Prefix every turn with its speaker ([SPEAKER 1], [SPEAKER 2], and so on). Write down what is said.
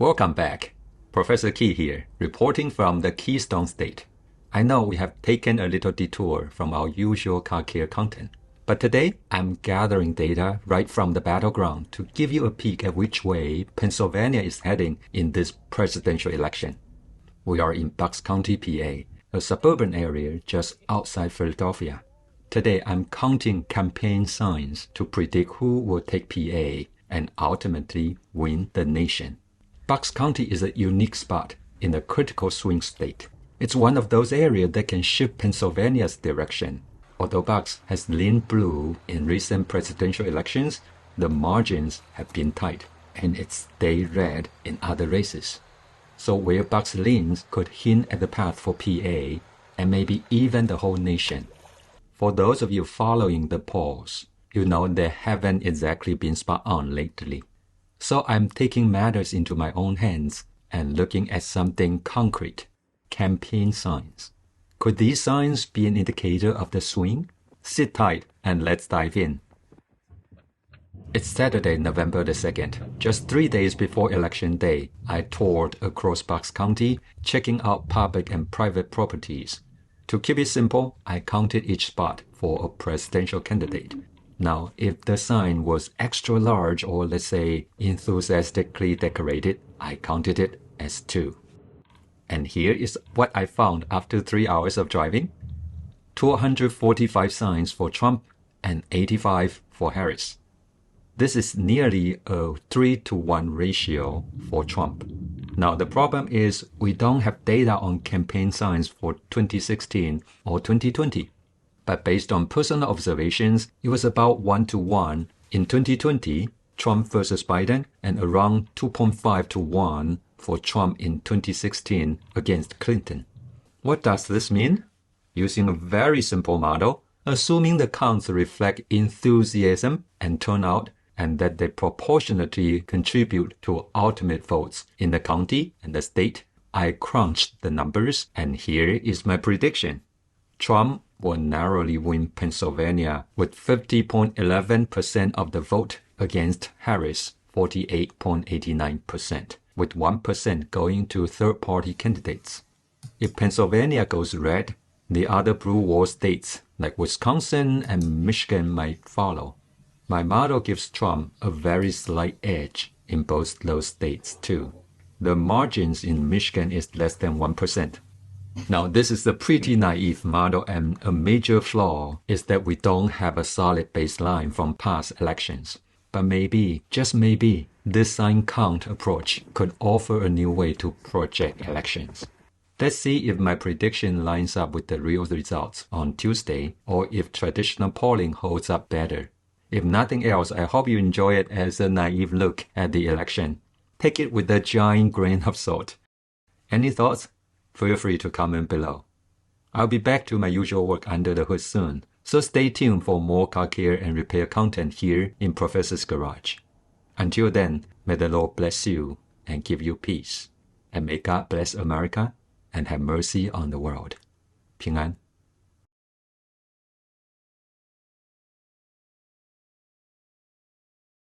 [SPEAKER 1] Welcome back. Professor Key here, reporting from the Keystone State. I know we have taken a little detour from our usual car care content, but today I'm gathering data right from the battleground to give you a peek at which way Pennsylvania is heading in this presidential election. We are in Bucks County, PA, a suburban area just outside Philadelphia. Today I'm counting campaign signs to predict who will take PA and ultimately win the nation. Bucks County is a unique spot in a critical swing state. It's one of those areas that can shift Pennsylvania's direction. Although Bucks has leaned blue in recent presidential elections, the margins have been tight, and it stayed red in other races. So where Bucks leans could hint at the path for PA, and maybe even the whole nation. For those of you following the polls, you know they haven't exactly been spot on lately. So I'm taking matters into my own hands and looking at something concrete, campaign signs. Could these signs be an indicator of the swing? Sit tight and let's dive in. It's Saturday, November the 2nd. Just 3 days before Election Day, I toured across Bucks County, checking out public and private properties. To keep it simple, I counted each spot for a presidential candidate. Now, if the sign was extra large or let's say enthusiastically decorated, I counted it as 2. And here is what I found after 3 hours of driving. 245 signs for Trump and 85 for Harris. This is nearly a 3-to-1 ratio for Trump. Now, the problem is we don't have data on campaign signs for 2016 or 2020. But based on personal observations, it was about 1-to-1 in 2020, Trump versus Biden, and around 2.5-to-1 for Trump in 2016 against Clinton. What does this mean? Using a very simple model, assuming the counts reflect enthusiasm and turnout, and that they proportionately contribute to ultimate votes in the county and the state, I crunched the numbers, and here is my prediction. Trump will narrowly win Pennsylvania with 50.11% of the vote against Harris 48.89%, with 1% going to third-party candidates. If Pennsylvania goes red, the other blue wall states like Wisconsin and Michigan might follow. My model gives Trump a very slight edge in both those states too. The margins in Michigan is less than 1%. Now, this is a pretty naive model, and a major flaw is that we don't have a solid baseline from past elections. But maybe, just maybe, this sign count approach could offer a new way to project elections. Let's see if my prediction lines up with the real results on Tuesday, or if traditional polling holds up better. If nothing else, I hope you enjoy it as a naive look at the election. Take it with a giant grain of salt. Any thoughts? Feel free to comment below. I'll be back to my usual work under the hood soon, so stay tuned for more car care and repair content here in Professor's Garage. Until then, may the Lord bless you and give you peace, and may God bless America and have mercy on the world. 平安。